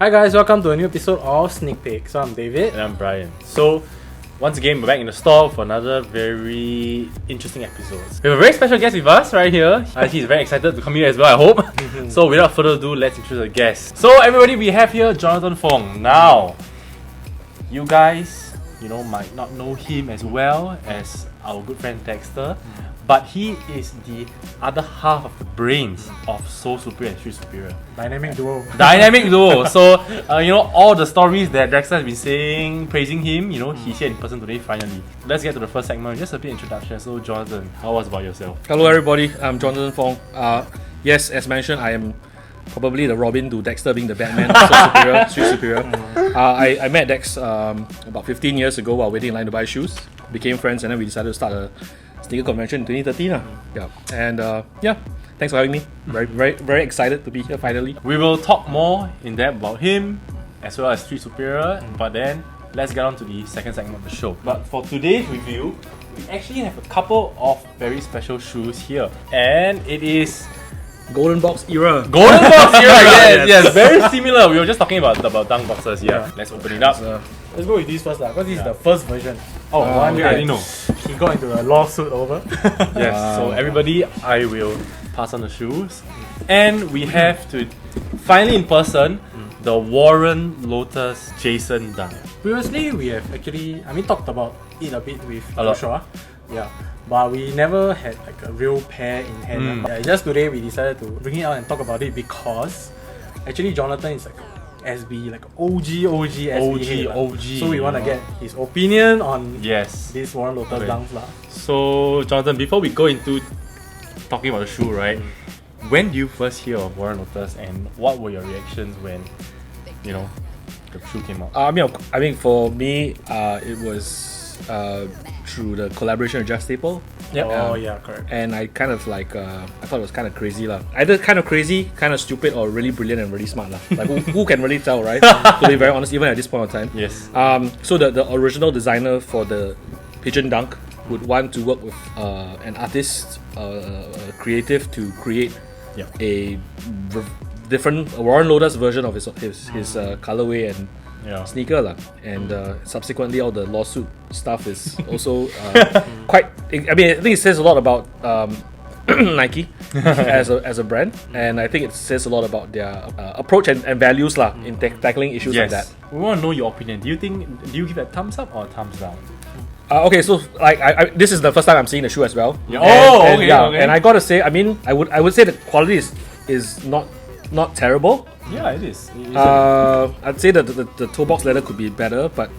Hi guys, welcome to a new episode of Sneak Peek. So I'm David. And I'm Brian. So, once again, we're back in the store for another very interesting episode. We have a very special guest with us right here. He's very excited to come here as well, I hope. So, without further ado, let's introduce the guest. So, everybody, we have here Jonathan Fong. Now, you guys, might not know him as well as our good friend Dexter. But he is the other half of the brains of So Superior and Street Superior. Dynamic duo. Dynamic duo. So, all the stories that Dexter has been saying, praising him, he's here in person today finally. Let's get to the first segment. Just a bit introduction. So, Jonathan, how was about yourself? Hello everybody, I'm Jonathan Fong. Yes, as mentioned, I am probably the Robin to Dexter being the Batman, So Superior, Street Superior. I met Dex about 15 years ago while waiting in line to buy shoes. Became friends and then we decided to start a sneaker convention in 2013. Yeah. And thanks for having me. Very excited to be here finally. We will talk more in depth about him as well as Street Superior, but then let's get on to the second segment of the show. But for today's review, we actually have a couple of very special shoes here, and it is Golden Box era. Golden Box era. yes, very similar. We were just talking about dunk boxes. Yeah, let's open it up. Let's go with this first because this is the first version. I didn't know. He got into a lawsuit over. Yes, so everybody, I will pass on the shoes. And we have to, finally in person, the Warren Lotas Jason Dunk. Previously, we have actually, talked about it a bit with A lot. Joshua. Yeah. But we never had like a real pair in hand. Yeah, just today we decided to bring it out and talk about it because actually Jonathan is like SB, like OG SB head, OG. So we want to get his opinion on Yes. this Warren Lotas Dunks lah. So, Jonathan, before we go into talking about the shoe, right? When did you first hear of Warren Lotas and what were your reactions when, the shoe came out? For me, it was through the collaboration with Just Staple. Yep. Oh yeah, correct. And I kind of I thought it was kind of crazy lah. Either kind of crazy, kind of stupid, or really brilliant and really smart lah. Like who can really tell, right? To be very honest, even at this point of time. Yes. So the original designer for the Pigeon Dunk would want to work with an artist, creative to create a different Warren Lotas version of his colorway and sneaker lah. And subsequently all the lawsuit stuff is also quite, I think it says a lot about Nike as a brand, and I think it says a lot about their approach and values lah in tackling issues like that. We want to know your opinion. Do you give it a thumbs up or a thumbs down? Okay, so this is the first time I'm seeing the shoe as well. Yeah. Okay. And I gotta say, I would say the quality is not terrible. Yeah, it is. I'd say that the toe box leather could be better, but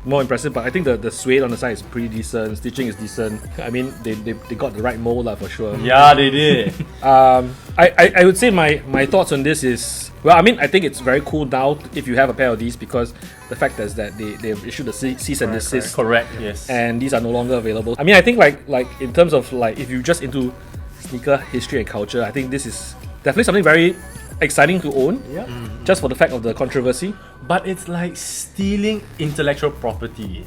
more impressive. But I think the suede on the side is pretty decent. Stitching is decent. They got the right mold for sure. Yeah, they did. I would say my thoughts on this is, I think it's very cool now if you have a pair of these, because the fact is that they've issued a cease and desist. Correct. Yes. And these are no longer available. I think like in terms of if you're just into sneaker history and culture, I think this is definitely something very exciting to own. Yeah. Just for the fact of the controversy. But it's like stealing intellectual property.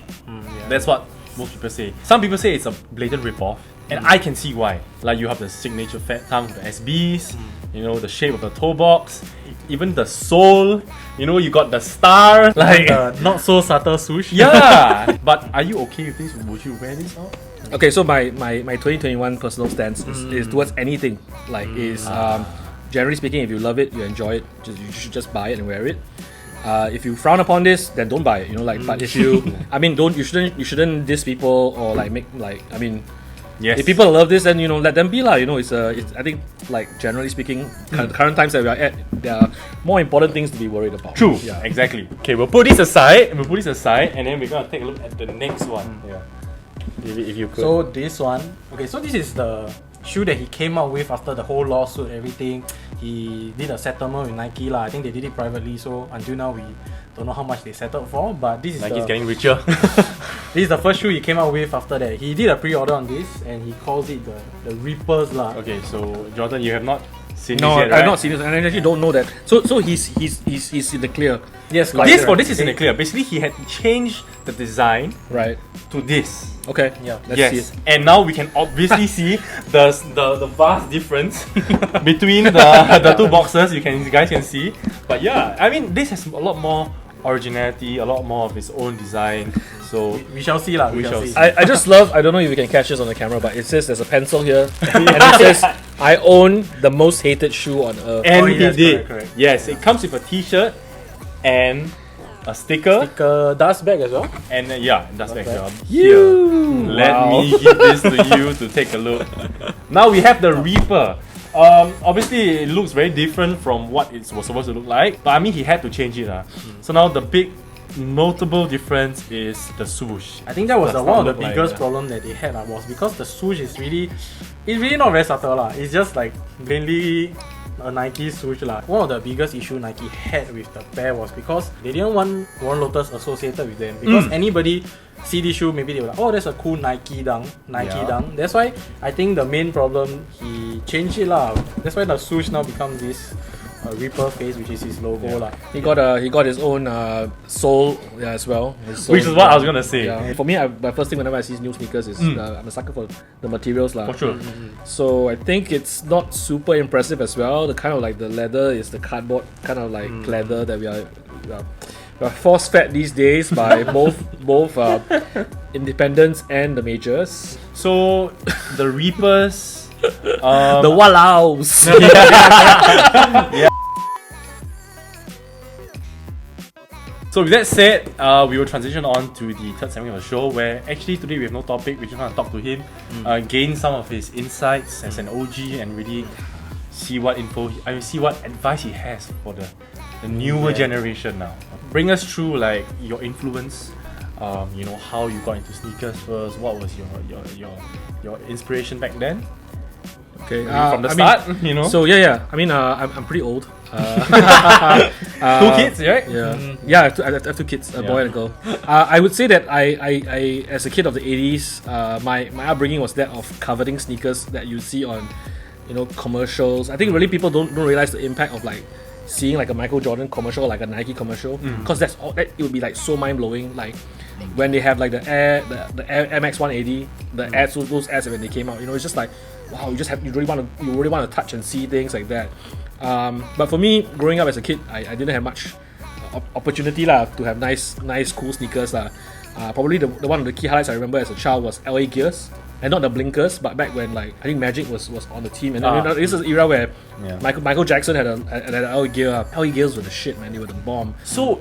That's what most people say. Some people say it's a blatant ripoff, and I can see why. Like you have the signature fat tongue of the SBs, the shape of the toe box, even the sole. You got the star, like not so subtle swoosh. Yeah. But are you okay with this? Would you wear this out? Okay, so my 2021 personal stance is towards anything. Generally speaking, if you love it, you enjoy it, you should just buy it and wear it. If you frown upon this, then don't buy it. But if you, you shouldn't diss people or Yes. If people love this, then let them be lah. It's I think generally speaking, current times that we are at, there are more important things to be worried about. True. Yeah. Exactly. Okay, we'll put this aside, and then we're gonna take a look at the next one. Yeah. If you could. So this one, so this is the shoe that he came out with after the whole lawsuit, everything. He did a settlement with Nike lah. I think they did it privately, so until now we don't know how much they settled for. But this is Nike's getting richer. This is the first shoe he came out with after that. He did a pre-order on this and he calls it the Reapers lah. Okay, so Jonathan, you have not seen No, this yet, right? I've not seen this, and I actually don't know that. So he's in the clear, Yes, This is in the clear. Basically, he had changed the design right? to this. Okay. Yeah. Let's see Yes, it. and now we can obviously see the vast difference between the two boxes. You guys can see, but yeah, I mean this has a lot more originality, a lot more of its own design. So We shall see lah. We shall see. I just love. I don't know if you can catch this on the camera, but it says there's a pencil here, and it says I own the most hated shoe on earth. and Oh, he yes, did. correct. Yes, it comes with a T-shirt and a sticker. Like a dust bag as well. And yeah, that's Not actually bad. here. Let Wow. me give this to you to take a look. Now we have the Reaper. Obviously, it looks very different from what it was supposed to look like, but I mean, he had to change it. So now the big notable difference is the swoosh. I think that was Does one not of the look like biggest that. problem that they had was because the swoosh is really, it's really not very subtle lah. It's just like plainly a Nike swoosh lah. One of the biggest issue Nike had with the pair was because they didn't want Warren Lotas associated with them, because anybody see this shoe, maybe they were like, oh, that's a cool Nike dunk. That's why I think the main problem, he changed it lah. That's why the swoosh now becomes this Reaper face, which is his logo lah. He got his own sole as well. His sole, Which is what I was gonna say. Yeah. For me, my first thing whenever I see new sneakers is I'm a sucker for the materials lah. For sure. So I think it's not super impressive as well. The kind of like the leather is the cardboard kind of like leather that we are force fed these days by both independents and the majors. So the Reapers. The Wallaus. So with that said, we will transition on to the third segment of the show, where actually today we have no topic. We just want to talk to him, gain some of his insights as an OG, and really see what see what advice he has for the newer generation now. Bring us through like your influence, you know, how you got into sneakers first. What was your inspiration back then? Okay, Maybe from the start, you know. So yeah. I mean, I'm pretty old. Two kids, right? Yeah, I have two kids, a boy and a girl. I would say that I as a kid of the 80s, my upbringing was that of coveting sneakers that you see on, you know, commercials. I think really people don't realize the impact of like seeing like a Michael Jordan commercial or like a Nike commercial, because that's all that it would be like so mind blowing. Like when they have like the Air MX 180, the ads, those ads when they came out, you know, it's just like wow, you really want to touch and see things like that. But for me, growing up as a kid, I didn't have much opportunity lah to have nice cool sneakers lah. Probably the one of the key highlights I remember as a child was LA Gears, and not the blinkers, but back when like I think Magic was on the team, and you know, this is an era where Michael Jackson had an LA Gear. LA Gears were the shit, man. They were the bomb. So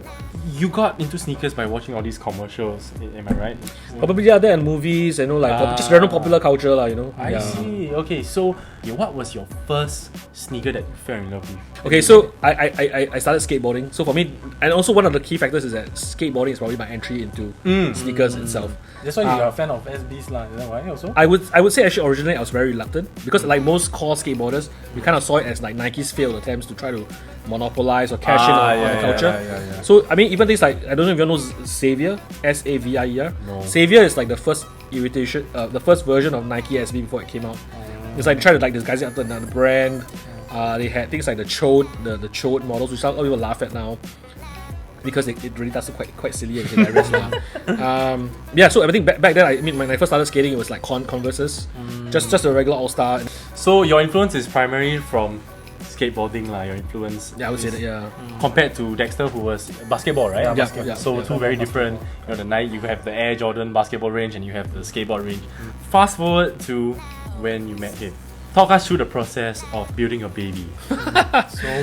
you got into sneakers by watching all these commercials, am I right? Probably there and movies, you know, like just random popular culture lah, you know. I see. Okay, so what was your first sneaker that you fell in love with? Okay, so I started skateboarding. So for me, and also one of the key factors is that skateboarding is probably my entry into sneakers itself. That's why you're a fan of SBs lah. Is that why also? I would say actually originally I was very reluctant, because like most core skateboarders, we kind of saw it as like Nike's failed attempts to try to monopolize or cash in on the culture. Yeah. So I mean, even things like, I don't know if you know Xavier, Savier. No. Xavier is like the first the first version of Nike SB before it came out. It's like trying to like disguise it under another brand. They had things like the chode models, which some people laugh at now, because it really does look quite silly and hilarious now. Yeah, so I think back then, I mean, when I first started skating, it was like Converses, just a regular All Star. So your influence is primarily from skateboarding lah. Your influence. Yeah, I would say that. Yeah. Compared to Dexter, who was basketball, right? Yeah. So two very different. You know, the night you have the Air Jordan basketball range, and you have the skateboard range. Fast forward to when you met him. Talk us through the process of building your baby.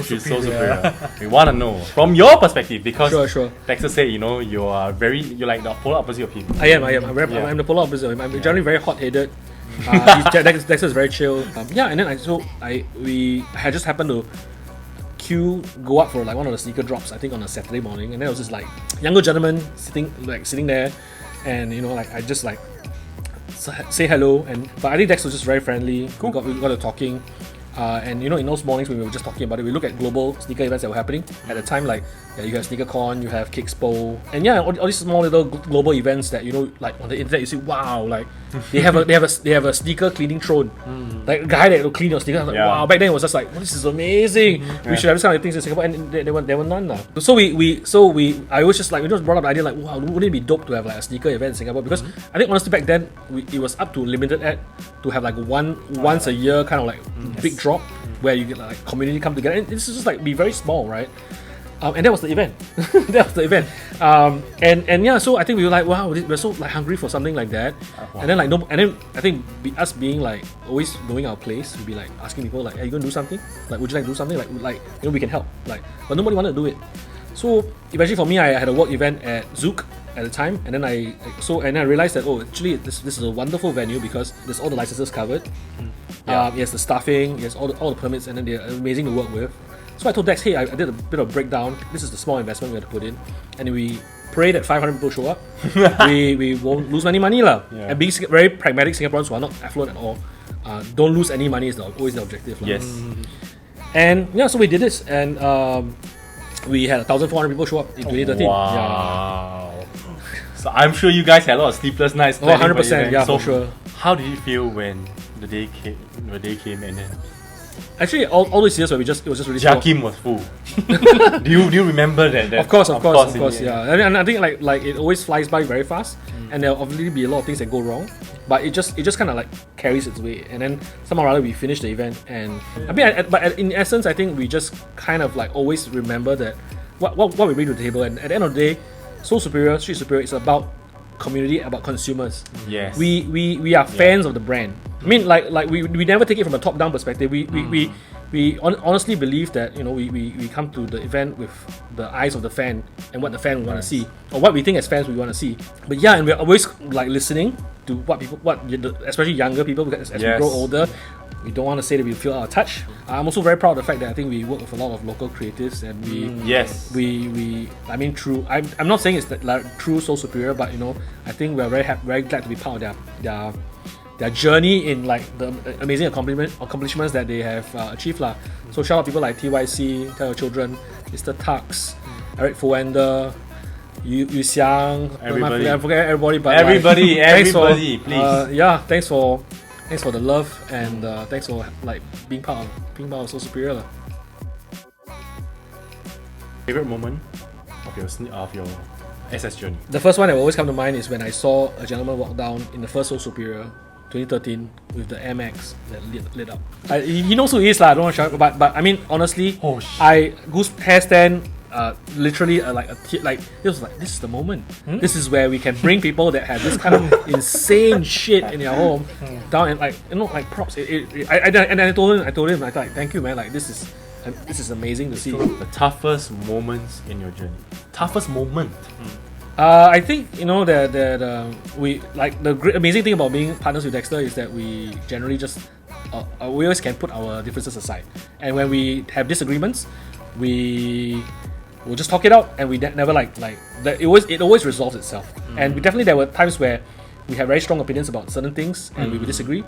She's so superior. We want to know from your perspective, because Sure. Dexter said, you know, you're like the polar opposite of him. I am. I'm the polar opposite of him. I'm generally very hot-headed. Dexter is very chill. And then we had just happened to go up for like one of the sneaker drops, I think on a Saturday morning, and then it was this like younger gentleman sitting there, and you know, like I just like say hello, but I think Dex was just very friendly. Cool. We got to talking, and you know, in those mornings when we were just talking about it, we look at global sneaker events that were happening at the time. Like you have SneakerCon, you have Kickspo, and all these small little global events that, you know, like on the internet you see, wow, like They have a sneaker cleaning throne, like a guy that will clean your sneakers. I was like, wow! Back then it was just like, oh, this is amazing. We should have this kind of things in Singapore, and there were none now. So I was just like, we just brought up the idea like, wow, wouldn't it be dope to have like a sneaker event in Singapore? Because I think honestly back then it was up to limited ad to have like once a year kind of like big drop where you get like community come together, and this is just like be very small, right? And that was the event. And yeah, so I think we were like, wow, we're so like hungry for something like that. And then I think us being like always knowing our place, we'd be like asking people like, are you gonna do something? Like, would you like to do something? Like we can help. Like, but nobody wanted to do it. So eventually for me, I had a work event at Zouk at the time, and then I realized that actually this is a wonderful venue because there's all the licenses covered. It has the staffing, it has all the permits, and then they're amazing to work with. So I told Dex, hey, I did a bit of breakdown. This is the small investment we had to put in, and we pray that 500 people show up. we won't lose any money lah. Yeah. And being very pragmatic Singaporeans who are not affluent at all, don't lose any money is always the objective lah. Yes. And yeah, so we did this, and we had 1,400 people show up in 2013. Wow. So I'm sure you guys had a lot of sleepless nights. 100%, yeah, so for sure. How did you feel when the day came and then Actually, all these years where it was just really slow. Jakim was full? do you remember that? Of course, yeah. And I think like it always flies by very fast, and there'll obviously be a lot of things that go wrong, but it just kind of like carries its way, and then somehow or other we finish the event, and but in essence, I think we just kind of like always remember that what we bring to the table, and at the end of the day, Soul Superior, Street Superior is about community, about consumers. Yes. We are fans of the brand. I mean, like we never take it from a top-down perspective. We honestly believe that we come to the event with the eyes of the fan and what the fan we want to see, or what we think as fans we want to see. But yeah, and we're always like listening to especially younger people, because as we grow older, we don't want to say that we feel out of touch. I'm also very proud of the fact that I think we work with a lot of local creatives, and I mean, true. I'm not saying it's like true Soul Superior, but I think we're very glad to be part of their journey in like the amazing accomplishments that they have achieved lah. So shout out people like TYC, Tell Your Children, Mr. Tux, Eric Foender, Xiang, everybody. I forget everybody, but everybody, thanks for the love, and thanks for like being part of Soul Superior lah. Favorite moment of your SS journey? The first one that will always come to mind is when I saw a gentleman walk down in the first Soul Superior 2013 with the Air Max that lit up. He knows who he is lah. I don't want to shout, but I mean honestly, Goose hair stand. Literally this was like, this is the moment. This is where we can bring people that have this kind of insane shit in their home down, and like props. I told him I thought, thank you man, like this is amazing to see. The toughest moments in your journey. Toughest moment. I think that we like the great amazing thing about being partners with Dexter is that we generally just we always can put our differences aside, and when we have disagreements, we'll just talk it out, and we never like that. It always resolves itself. And definitely there were times where we have very strong opinions about certain things and we would disagree.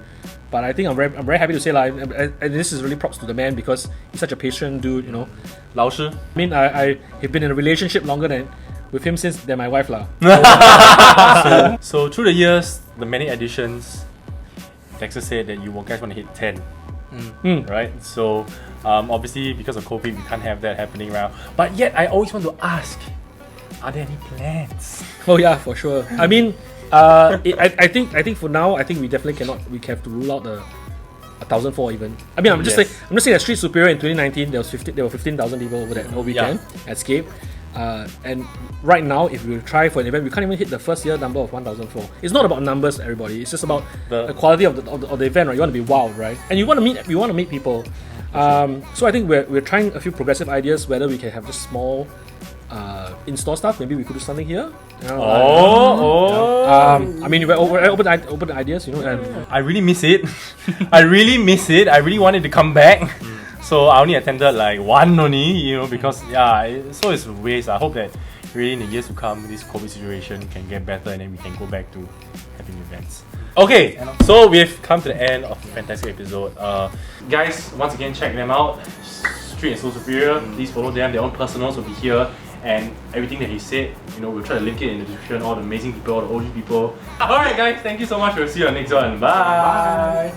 But I think I'm very happy to say and this is really props to the man, because he's such a patient dude. 老师. I mean, I have been in a relationship longer with him than my wife lah. So through the years, the many editions, Dexter said that you guys want to hit 10. Right? So obviously because of COVID we can't have that happening now. But yet I always want to ask, are there any plans? Oh yeah, for sure. I mean, I think for now, I think we definitely cannot. We have to rule out the 1,004 even. I mean, I'm just saying that Street Superior in 2019 there were 15,000 people over that whole weekend at Scape. And right now, if we try for an event, we can't even hit the first year number of 1,004. It's not about numbers, everybody. It's just about the quality of the event, right? You want to be wild, right? And you want to meet people. So I think we're trying a few progressive ideas, whether we can have just small in-store stuff. Maybe we could do something here. I mean, we're open ideas, And I really miss it. I really wanted to come back. So I only attended like one only, because so it's a waste. I hope that really in the years to come, this COVID situation can get better, and then we can go back to having events. Okay, so we've come to the end of a fantastic episode. Guys, once again, check them out. Street and Soul Superior. Please follow them. Their own personals will be here. and everything that he said, you know, we'll try to link it in the description, all the amazing people, all the OG people. Alright guys, thank you so much. We'll see you on the next one. Bye.